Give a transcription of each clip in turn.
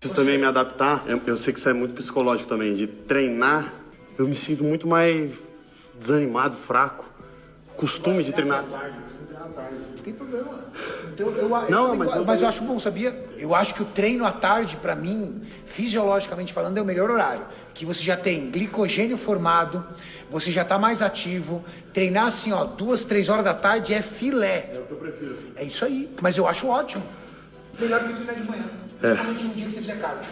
Preciso também me adaptar. Eu sei que isso é muito psicológico também. De treinar, eu me sinto muito mais desanimado, fraco. Costume de treinar. Não tem problema. Mas eu acho bom, sabia? Eu acho que o treino à tarde, pra mim, fisiologicamente falando, é o melhor horário. Que você já tem glicogênio formado, você já tá mais ativo. Treinar assim, 2, 3 horas da tarde é filé. É o que eu prefiro. É isso aí. Mas eu acho ótimo. Melhor do que treinar de manhã. Principalmente num dia que você fizer cardio.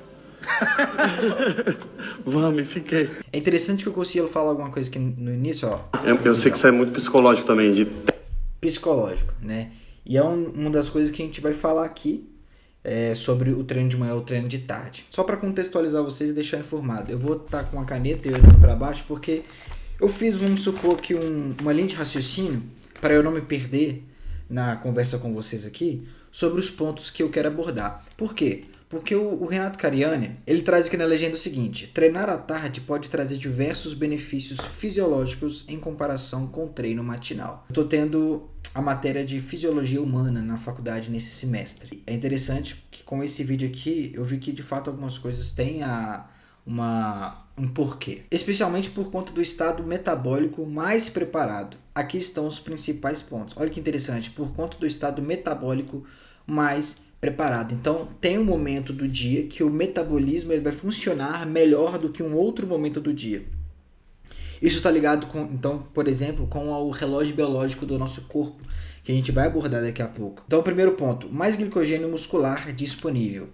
Vamos, fiquei. É interessante que o Cossielo fala alguma coisa aqui no início, ó. Eu sei que isso é muito psicológico também. Psicológico, né? E é uma das coisas que a gente vai falar aqui sobre o treino de manhã ou o treino de tarde. Só para contextualizar vocês e deixar informado. Eu vou estar com uma caneta e olhando para baixo porque eu fiz, vamos supor que uma linha de raciocínio para eu não me perder na conversa com vocês aqui sobre os pontos que eu quero abordar. Por quê? Porque o Renato Cariani, ele traz aqui na legenda o seguinte: treinar à tarde pode trazer diversos benefícios fisiológicos em comparação com o treino matinal. Eu tô tendo a matéria de fisiologia humana na faculdade nesse semestre. É interessante que com esse vídeo aqui eu vi que de fato algumas coisas têm um porquê. Especialmente por conta do estado metabólico mais preparado. Aqui estão os principais pontos. Olha que interessante, por conta do estado metabólico mais preparado. Então, tem um momento do dia que o metabolismo ele vai funcionar melhor do que um outro momento do dia. Isso está ligado com, então, por exemplo, com o relógio biológico do nosso corpo, que a gente vai abordar daqui a pouco. Então, primeiro ponto, mais glicogênio muscular disponível.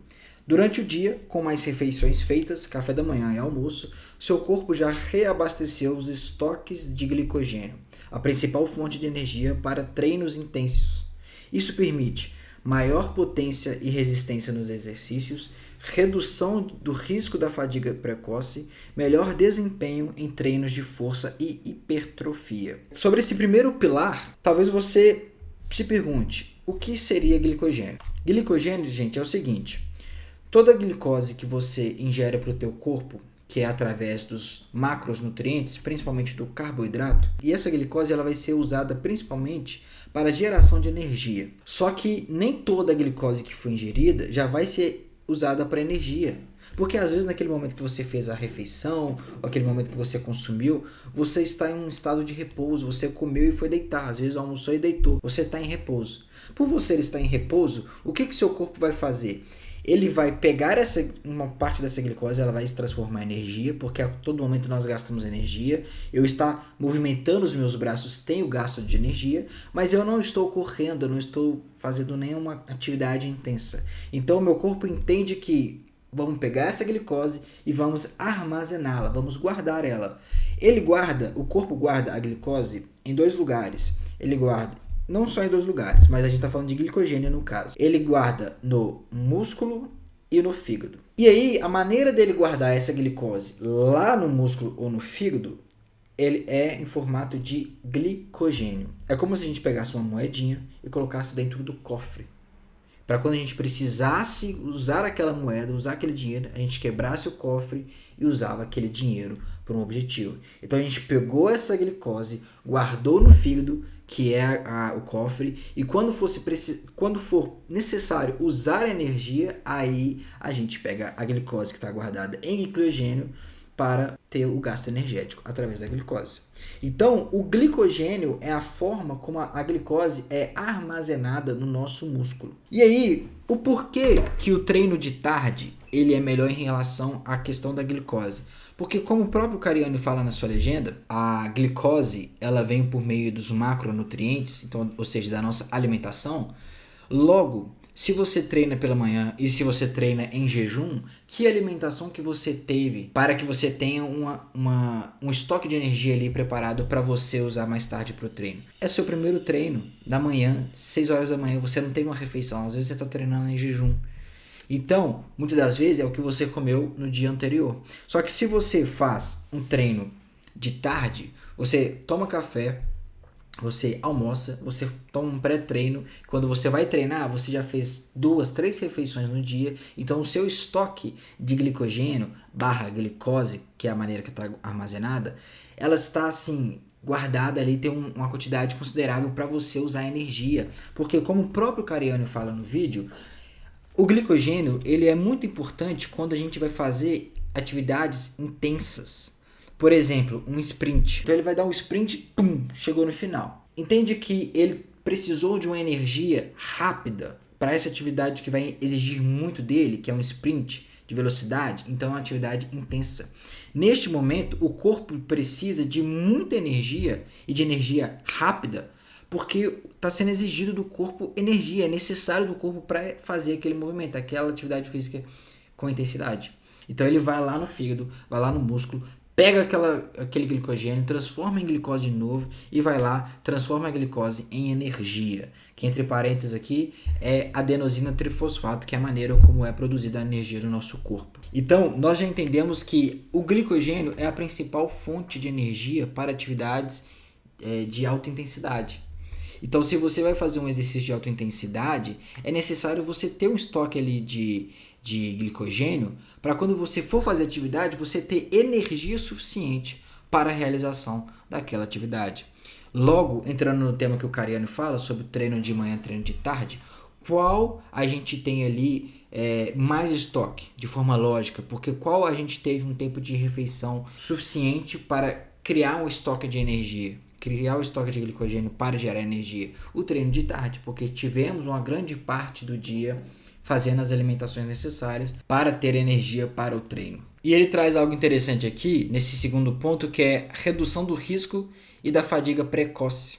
Durante o dia, com mais refeições feitas, café da manhã e almoço, seu corpo já reabasteceu os estoques de glicogênio, a principal fonte de energia para treinos intensos. Isso permite maior potência e resistência nos exercícios, redução do risco da fadiga precoce, melhor desempenho em treinos de força e hipertrofia. Sobre esse primeiro pilar, talvez você se pergunte, o que seria glicogênio? Glicogênio, gente, é o seguinte: toda a glicose que você ingere para o teu corpo, que é através dos macronutrientes, principalmente do carboidrato, e essa glicose ela vai ser usada principalmente para a geração de energia. Só que nem toda a glicose que foi ingerida já vai ser usada para energia. Porque às vezes naquele momento que você fez a refeição, ou aquele momento que você consumiu, você está em um estado de repouso, você comeu e foi deitar, às vezes almoçou e deitou, você está em repouso. Por você estar em repouso, o que seu corpo vai fazer? Ele vai pegar uma parte dessa glicose, ela vai se transformar em energia, porque a todo momento nós gastamos energia. Eu estar movimentando os meus braços tem o gasto de energia, mas eu não estou correndo, eu não estou fazendo nenhuma atividade intensa. Então o meu corpo entende que vamos pegar essa glicose e vamos armazená-la, vamos guardar ela. O corpo guarda a glicose em 2 lugares. Ele guarda não só em 2 lugares, mas a gente está falando de glicogênio no caso. Ele guarda no músculo e no fígado. E aí, a maneira dele guardar essa glicose lá no músculo ou no fígado, ele é em formato de glicogênio. É como se a gente pegasse uma moedinha e colocasse dentro do cofre. Para quando a gente precisasse usar aquela moeda, usar aquele dinheiro, a gente quebrasse o cofre e usava aquele dinheiro para um objetivo. Então a gente pegou essa glicose, guardou no fígado, que é o cofre, e quando for necessário usar energia, aí a gente pega a glicose que está guardada em glicogênio para ter o gasto energético através da glicose. Então, o glicogênio é a forma como a glicose é armazenada no nosso músculo. E aí, o porquê que o treino de tarde ele é melhor em relação à questão da glicose? Porque como o próprio Cariani fala na sua legenda, a glicose ela vem por meio dos macronutrientes, então, ou seja, da nossa alimentação. Logo, se você treina pela manhã e se você treina em jejum, que alimentação que você teve para que você tenha um estoque de energia ali preparado para você usar mais tarde para o treino? É seu primeiro treino da manhã, 6 horas da manhã, você não teve uma refeição, às vezes você está treinando em jejum. Então, muitas das vezes é o que você comeu no dia anterior. Só que se você faz um treino de tarde, você toma café, você almoça, você toma um pré-treino. Quando você vai treinar, você já fez 2, 3 refeições no dia. Então, o seu estoque de glicogênio / glicose, que é a maneira que está armazenada, ela está assim guardada ali, tem uma quantidade considerável para você usar energia. Porque como o próprio Cariani fala no vídeo, O glicogênio, ele é muito importante quando a gente vai fazer atividades intensas. Por exemplo, um sprint. Então ele vai dar um sprint, pum, chegou no final. Entende que ele precisou de uma energia rápida para essa atividade que vai exigir muito dele, que é um sprint de velocidade, então é uma atividade intensa. Neste momento, o corpo precisa de muita energia e de energia rápida, porque está sendo exigido do corpo energia, é necessário do corpo para fazer aquele movimento, aquela atividade física com intensidade. Então ele vai lá no fígado, vai lá no músculo, pega aquele glicogênio, transforma em glicose de novo e vai lá, transforma a glicose em energia. Que entre parênteses aqui é adenosina trifosfato, que é a maneira como é produzida a energia do nosso corpo. Então, nós já entendemos que o glicogênio é a principal fonte de energia para atividades de alta intensidade. Então, se você vai fazer um exercício de alta intensidade, é necessário você ter um estoque ali de glicogênio para quando você for fazer atividade, você ter energia suficiente para a realização daquela atividade. Logo, entrando no tema que o Cariano fala sobre treino de manhã, treino de tarde, qual a gente tem ali mais estoque de forma lógica, porque qual a gente teve um tempo de refeição suficiente para criar um estoque de energia, criar o estoque de glicogênio para gerar energia? O treino de tarde, porque tivemos uma grande parte do dia fazendo as alimentações necessárias para ter energia para o treino. E ele traz algo interessante aqui, nesse segundo ponto, que é redução do risco e da fadiga precoce.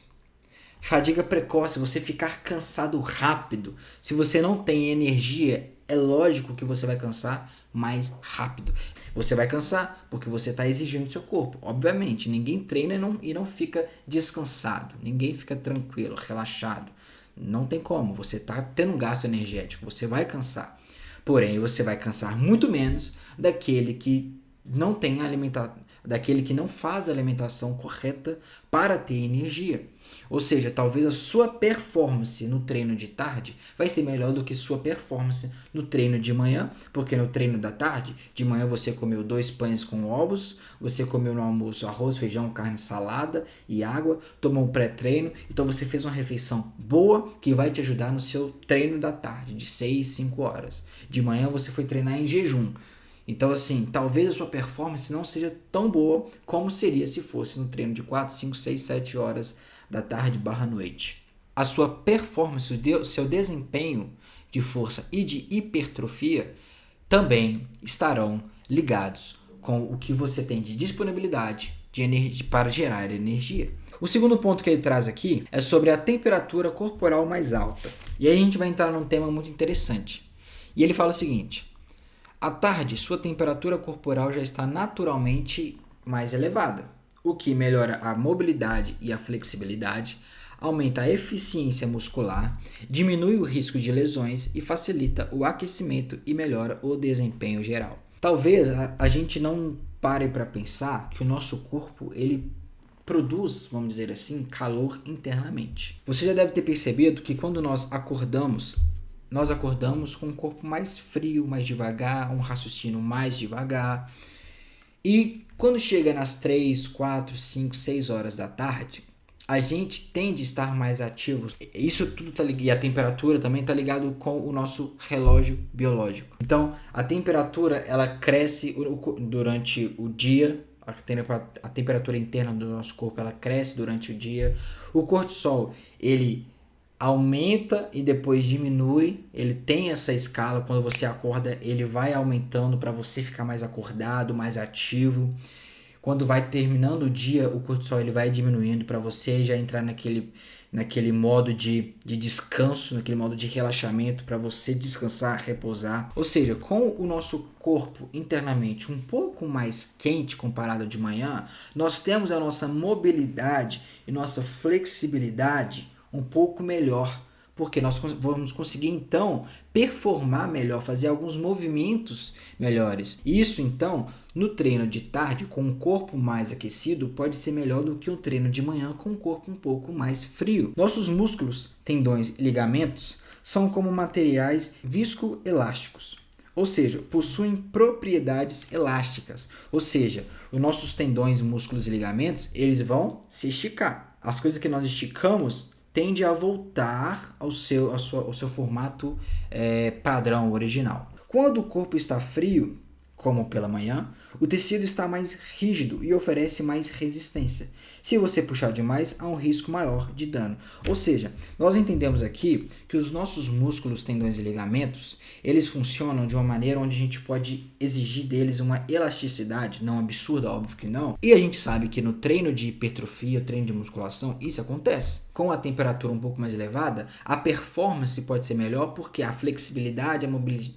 Fadiga precoce, você ficar cansado rápido. Se você não tem energia, é lógico que você vai cansar mais rápido. Você vai cansar porque você está exigindo do seu corpo. Obviamente, ninguém treina e não fica descansado. Ninguém fica tranquilo, relaxado. Não tem como. Você está tendo um gasto energético. Você vai cansar. Porém, você vai cansar muito menos daquele que não tem daquele que não faz a alimentação correta para ter energia. Ou seja, talvez a sua performance no treino de tarde vai ser melhor do que sua performance no treino de manhã, porque no treino da tarde, de manhã você comeu 2 pães com ovos, você comeu no almoço arroz, feijão, carne, salada e água, tomou um pré-treino, então você fez uma refeição boa que vai te ajudar no seu treino da tarde, de 6, 5 horas. De manhã você foi treinar em jejum. Então, assim, talvez a sua performance não seja tão boa como seria se fosse no treino de 4, 5, 6, 7 horas da tarde / noite. A sua performance, o seu desempenho de força e de hipertrofia também estarão ligados com o que você tem de disponibilidade de energia para gerar energia. O segundo ponto que ele traz aqui é sobre a temperatura corporal mais alta. E aí a gente vai entrar num tema muito interessante. E ele fala o seguinte: à tarde, sua temperatura corporal já está naturalmente mais elevada, o que melhora a mobilidade e a flexibilidade, aumenta a eficiência muscular, diminui o risco de lesões e facilita o aquecimento e melhora o desempenho geral. Talvez a gente não pare para pensar que o nosso corpo ele produz, vamos dizer assim, calor internamente. Você já deve ter percebido que quando nós acordamos com um corpo mais frio, mais devagar, um raciocínio mais devagar. E quando chega nas 3, 4, 5, 6 horas da tarde, a gente tende a estar mais ativos. Isso tudo e a temperatura também está ligado com o nosso relógio biológico. Então, a temperatura ela cresce durante o dia. A temperatura interna do nosso corpo ela cresce durante o dia. O cortisol ele aumenta e depois diminui, ele tem essa escala, quando você acorda ele vai aumentando para você ficar mais acordado, mais ativo. Quando vai terminando o dia, o cortisol ele vai diminuindo para você já entrar naquele modo de descanso, naquele modo de relaxamento, para você descansar, repousar. Ou seja, com o nosso corpo internamente um pouco mais quente comparado de manhã, nós temos a nossa mobilidade e nossa flexibilidade um pouco melhor, porque nós vamos conseguir então performar melhor, fazer alguns movimentos melhores. Isso então, no treino de tarde com um corpo mais aquecido, pode ser melhor do que um treino de manhã com um corpo um pouco mais frio. Nossos músculos, tendões e ligamentos são como materiais viscoelásticos, ou seja, possuem propriedades elásticas, ou seja, os nossos tendões, músculos e ligamentos, eles vão se esticar. As coisas que nós esticamos tende a voltar ao seu formato padrão original. Quando o corpo está frio, como pela manhã, o tecido está mais rígido e oferece mais resistência. Se você puxar demais, há um risco maior de dano. Ou seja, nós entendemos aqui que os nossos músculos, tendões e ligamentos, eles funcionam de uma maneira onde a gente pode exigir deles uma elasticidade, não absurda, óbvio que não. E a gente sabe que no treino de hipertrofia, treino de musculação, isso acontece. Com a temperatura um pouco mais elevada, a performance pode ser melhor porque a flexibilidade,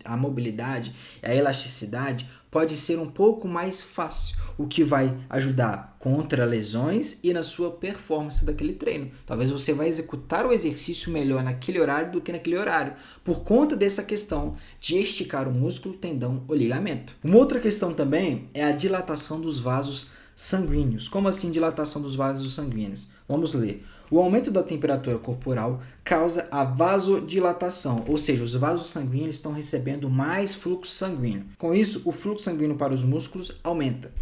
a mobilidade, a elasticidade pode ser um pouco mais fácil, o que vai ajudar contra lesões e na sua performance daquele treino. Talvez você vai executar o exercício melhor naquele horário do que naquele horário, por conta dessa questão de esticar o músculo, tendão ou ligamento. Uma outra questão também é a dilatação dos vasos sanguíneos. Como assim dilatação dos vasos sanguíneos? Vamos ler. O aumento da temperatura corporal causa a vasodilatação, ou seja, os vasos sanguíneos estão recebendo mais fluxo sanguíneo. Com isso, o fluxo sanguíneo para os músculos aumenta.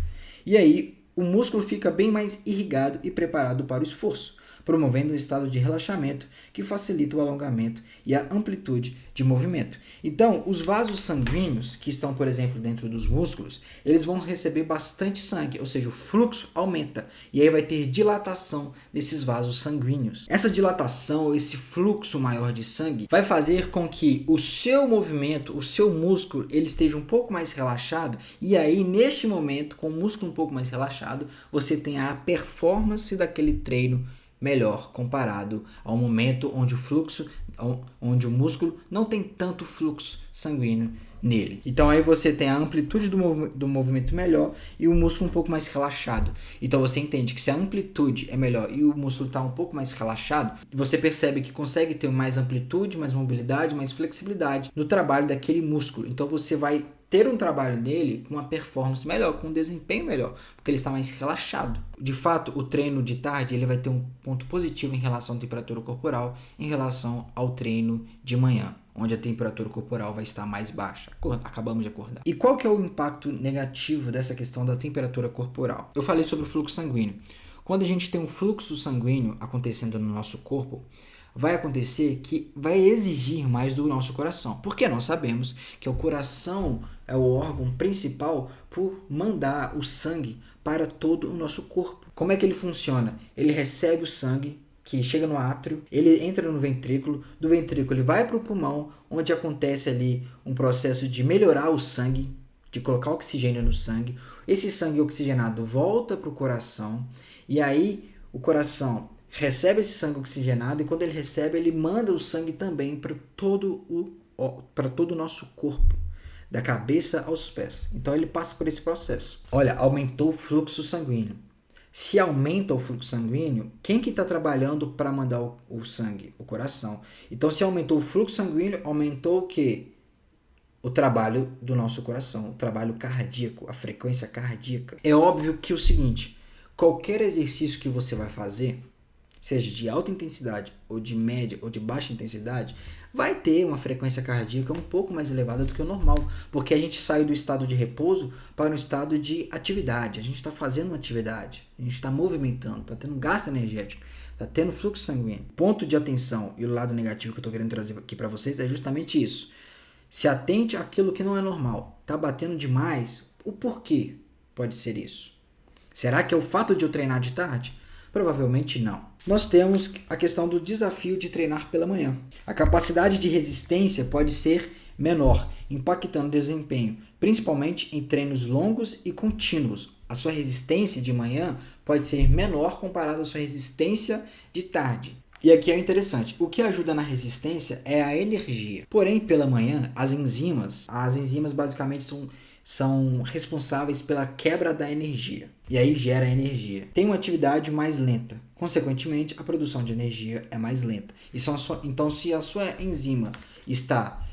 E aí, o músculo fica bem mais irrigado e preparado para o esforço, promovendo um estado de relaxamento que facilita o alongamento e a amplitude de movimento. Então, os vasos sanguíneos, que estão, por exemplo, dentro dos músculos, eles vão receber bastante sangue, ou seja, o fluxo aumenta, e aí vai ter dilatação desses vasos sanguíneos. Essa dilatação, esse fluxo maior de sangue, vai fazer com que o seu movimento, o seu músculo, ele esteja um pouco mais relaxado, e aí, neste momento, com o músculo um pouco mais relaxado, você tem a performance daquele treino melhor comparado ao momento onde o músculo não tem tanto fluxo sanguíneo nele. Então aí você tem a amplitude do movimento melhor e o músculo um pouco mais relaxado. Então você entende que se a amplitude é melhor e o músculo está um pouco mais relaxado, você percebe que consegue ter mais amplitude, mais mobilidade, mais flexibilidade no trabalho daquele músculo. Então você vai ter um trabalho nele com uma performance melhor, com um desempenho melhor, porque ele está mais relaxado. De fato, o treino de tarde ele vai ter um ponto positivo em relação à temperatura corporal, em relação ao treino de manhã, onde a temperatura corporal vai estar mais baixa. Acabamos de acordar. E qual que é o impacto negativo dessa questão da temperatura corporal? Eu falei sobre o fluxo sanguíneo. Quando a gente tem um fluxo sanguíneo acontecendo no nosso corpo, vai acontecer que vai exigir mais do nosso coração, porque nós sabemos que o coração é o órgão principal por mandar o sangue para todo o nosso corpo. Como é que ele funciona? Ele recebe o sangue que chega no átrio, ele entra no ventrículo, do ventrículo ele vai para o pulmão, onde acontece ali um processo de melhorar o sangue, de colocar oxigênio no sangue. Esse sangue oxigenado volta para o coração, e aí o coração recebe esse sangue oxigenado, e quando ele recebe, ele manda o sangue também para todo o nosso corpo, da cabeça aos pés. Então ele passa por esse processo. Olha, aumentou o fluxo sanguíneo. Se aumenta o fluxo sanguíneo, quem que está trabalhando para mandar o sangue? O coração. Então se aumentou o fluxo sanguíneo, aumentou o quê? O trabalho do nosso coração, o trabalho cardíaco, a frequência cardíaca. É óbvio que é o seguinte, qualquer exercício que você vai fazer, seja de alta intensidade, ou de média, ou de baixa intensidade, vai ter uma frequência cardíaca um pouco mais elevada do que o normal, porque a gente sai do estado de repouso para um estado de atividade. A gente está fazendo uma atividade, a gente está movimentando, está tendo gasto energético, está tendo fluxo sanguíneo. Ponto de atenção e o lado negativo que eu estou querendo trazer aqui para vocês é justamente isso. Se atente àquilo que não é normal. Está batendo demais? O porquê pode ser isso? Será que é o fato de eu treinar de tarde? Provavelmente não. Nós temos a questão do desafio de treinar pela manhã. A capacidade de resistência pode ser menor, impactando o desempenho, principalmente em treinos longos e contínuos. A sua resistência de manhã pode ser menor comparada à sua resistência de tarde. E aqui é interessante, o que ajuda na resistência é a energia. Porém, pela manhã, as enzimas basicamente são responsáveis pela quebra da energia. E aí gera energia. Tem uma atividade mais lenta. Consequentemente, a produção de energia é mais lenta. Então, se a sua enzima está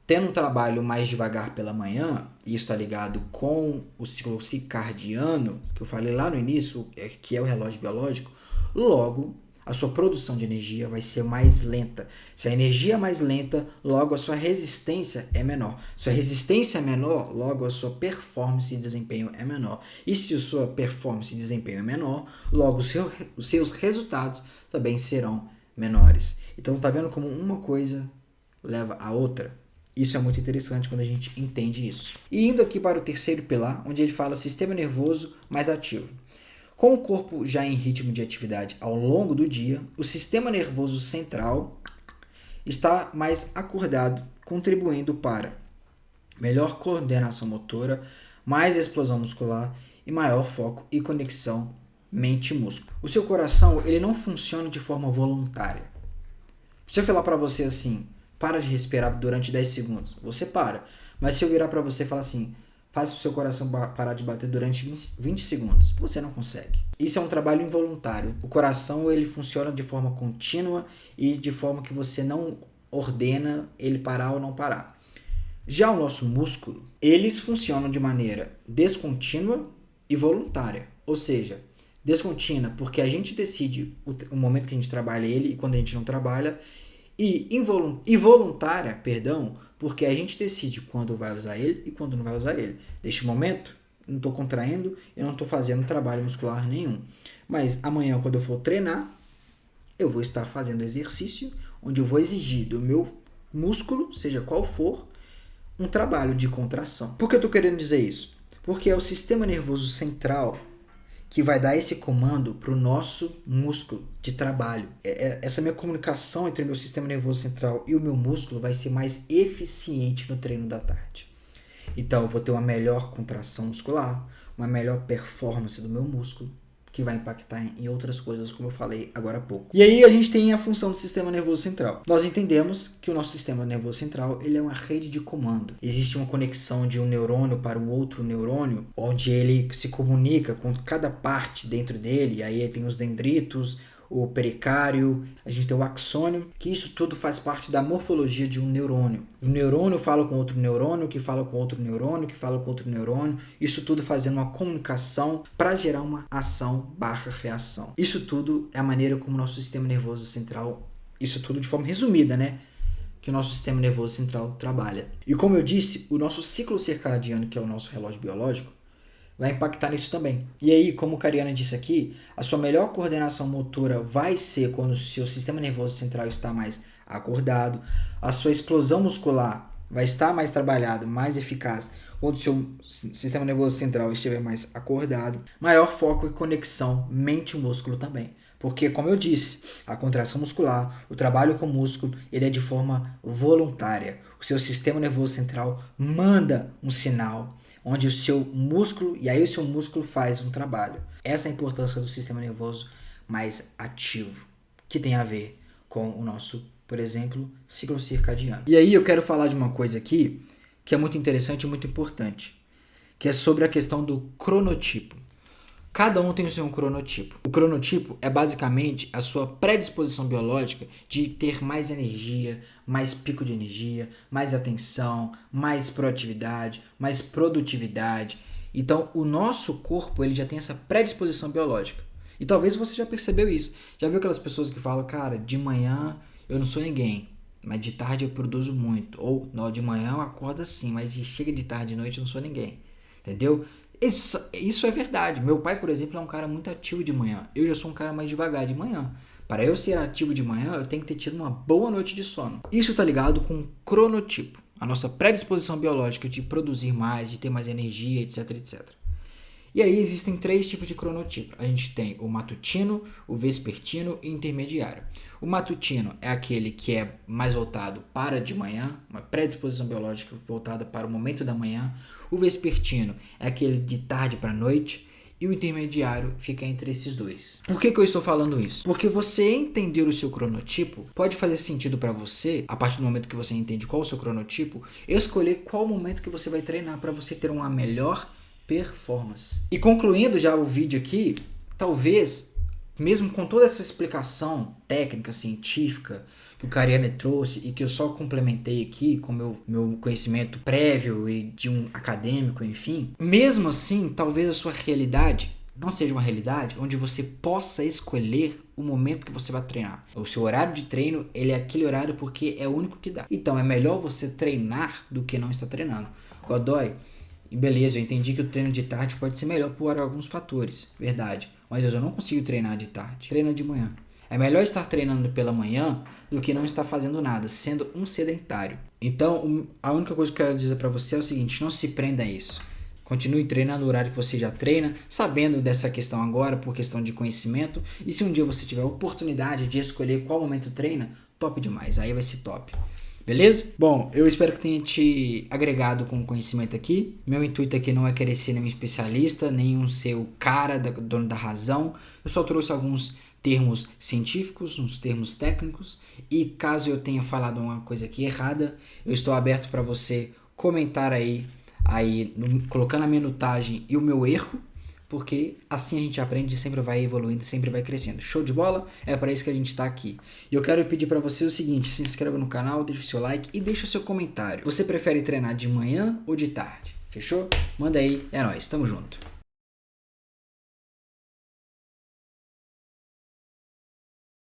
tendo um trabalho mais devagar pela manhã, e isso está ligado com o ciclo circadiano, que eu falei lá no início, que é o relógio biológico, logo a sua produção de energia vai ser mais lenta. Se a energia é mais lenta, logo a sua resistência é menor. Se a resistência é menor, logo a sua performance e desempenho é menor. E se a sua performance e desempenho é menor, logo os seus resultados também serão menores. Então tá vendo como uma coisa leva a outra? Isso é muito interessante quando a gente entende isso. E indo aqui para o terceiro pilar, onde ele fala sistema nervoso mais ativo. Com o corpo já em ritmo de atividade ao longo do dia, o sistema nervoso central está mais acordado, contribuindo para melhor coordenação motora, mais explosão muscular e maior foco e conexão mente-músculo. O seu coração, ele não funciona de forma voluntária. Se eu falar para você assim, para de respirar durante 10 segundos, você para. Mas se eu virar para você e falar assim, faça o seu coração parar de bater durante 20 segundos, você não consegue. Isso é um trabalho involuntário. O coração, ele funciona de forma contínua e de forma que você não ordena ele parar ou não parar. Já o nosso músculo, eles funcionam de maneira descontínua e voluntária. Ou seja, descontínua porque a gente decide o momento que a gente trabalha ele e quando a gente não trabalha. E voluntária, porque a gente decide quando vai usar ele e quando não vai usar ele. Neste momento, não estou contraindo, eu não estou fazendo trabalho muscular nenhum. Mas amanhã, quando eu for treinar, eu vou estar fazendo exercício onde eu vou exigir do meu músculo, seja qual for, um trabalho de contração. Por que eu estou querendo dizer isso? Porque é o sistema nervoso central que vai dar esse comando para o nosso músculo de trabalho. Essa minha comunicação entre o meu sistema nervoso central e o meu músculo vai ser mais eficiente no treino da tarde. Então, eu vou ter uma melhor contração muscular, uma melhor performance do meu músculo, que vai impactar em outras coisas, como eu falei agora há pouco. E aí a gente tem a função do sistema nervoso central. Nós entendemos que o nosso sistema nervoso central, ele é uma rede de comando. Existe uma conexão de um neurônio para um outro neurônio, onde ele se comunica com cada parte dentro dele. E aí tem os dendritos, o pericárdio, a gente tem o axônio, que isso tudo faz parte da morfologia de um neurônio. Um neurônio fala com outro neurônio, que fala com outro neurônio, que fala com outro neurônio, isso tudo fazendo uma comunicação para gerar uma ação/reação. Isso tudo é a maneira como o nosso sistema nervoso central, isso tudo de forma resumida, né? Que o nosso sistema nervoso central trabalha. E como eu disse, o nosso ciclo circadiano, que é o nosso relógio biológico, vai impactar nisso também. E aí, como a Cariana disse aqui, a sua melhor coordenação motora vai ser quando o seu sistema nervoso central está mais acordado, a sua explosão muscular vai estar mais trabalhado, mais eficaz, quando o seu sistema nervoso central estiver mais acordado, maior foco e conexão mente-músculo também. Porque, como eu disse, a contração muscular, o trabalho com o músculo, ele é de forma voluntária. O seu sistema nervoso central manda um sinal onde o seu músculo, e aí o seu músculo faz um trabalho. Essa é a importância do sistema nervoso mais ativo, que tem a ver com o nosso, por exemplo, ciclo circadiano. E aí eu quero falar de uma coisa aqui que é muito interessante e muito importante, que é sobre a questão do cronotipo. Cada um tem o seu cronotipo. O cronotipo é basicamente a sua predisposição biológica de ter mais energia, mais pico de energia, mais atenção, mais proatividade, mais produtividade. Então, o nosso corpo ele já tem essa predisposição biológica. E talvez você já percebeu isso. Já viu aquelas pessoas que falam, cara, de manhã eu não sou ninguém, mas de tarde eu produzo muito. Ou, não, de manhã eu acordo assim, mas chega de tarde e noite eu não sou ninguém. Entendeu? Isso é verdade. Meu pai, por exemplo, é um cara muito ativo de manhã. Eu já sou um cara mais devagar de manhã. Para eu ser ativo de manhã, eu tenho que ter tido uma boa noite de sono. Isso está ligado com o cronotipo, a nossa predisposição biológica de produzir mais, de ter mais energia, etc, etc. E aí existem 3 tipos de cronotipo. A gente tem o matutino, o vespertino e o intermediário. O matutino é aquele que é mais voltado para de manhã, uma predisposição biológica voltada para o momento da manhã. O vespertino é aquele de tarde para noite. E o intermediário fica entre esses dois. Por que eu estou falando isso? Porque você entender o seu cronotipo pode fazer sentido para você, a partir do momento que você entende qual é o seu cronotipo, escolher qual momento que você vai treinar para você ter uma melhor performance. E concluindo já o vídeo aqui, talvez, mesmo com toda essa explicação técnica, científica, que o Cariani trouxe e que eu só complementei aqui com meu conhecimento prévio e de um acadêmico, enfim, mesmo assim, talvez a sua realidade não seja uma realidade onde você possa escolher o momento que você vai treinar. O seu horário de treino, ele é aquele horário porque é o único que dá. Então, é melhor você treinar do que não estar treinando. Godoy, beleza, eu entendi que o treino de tarde pode ser melhor por alguns fatores, verdade. Mas eu não consigo treinar de tarde, treino de manhã. É melhor estar treinando pela manhã do que não estar fazendo nada, sendo um sedentário. Então, a única coisa que eu quero dizer para você é o seguinte, não se prenda a isso. Continue treinando o horário que você já treina, sabendo dessa questão agora por questão de conhecimento. E se um dia você tiver a oportunidade de escolher qual momento treina, top demais, aí vai ser top. Beleza? Bom, eu espero que tenha te agregado com conhecimento aqui. Meu intuito aqui não é querer ser nenhum especialista, nenhum ser o cara, dono da razão. Eu só trouxe alguns termos científicos, uns termos técnicos. E caso eu tenha falado uma coisa aqui errada, eu estou aberto para você comentar aí colocando a minutagem e o meu erro, porque assim a gente aprende, sempre vai evoluindo, sempre vai crescendo. Show de bola? É para isso que a gente está aqui. E eu quero pedir para você o seguinte, se inscreva no canal, deixa o seu like e deixa o seu comentário. Você prefere treinar de manhã ou de tarde? Fechou? Manda aí, é nóis, tamo junto.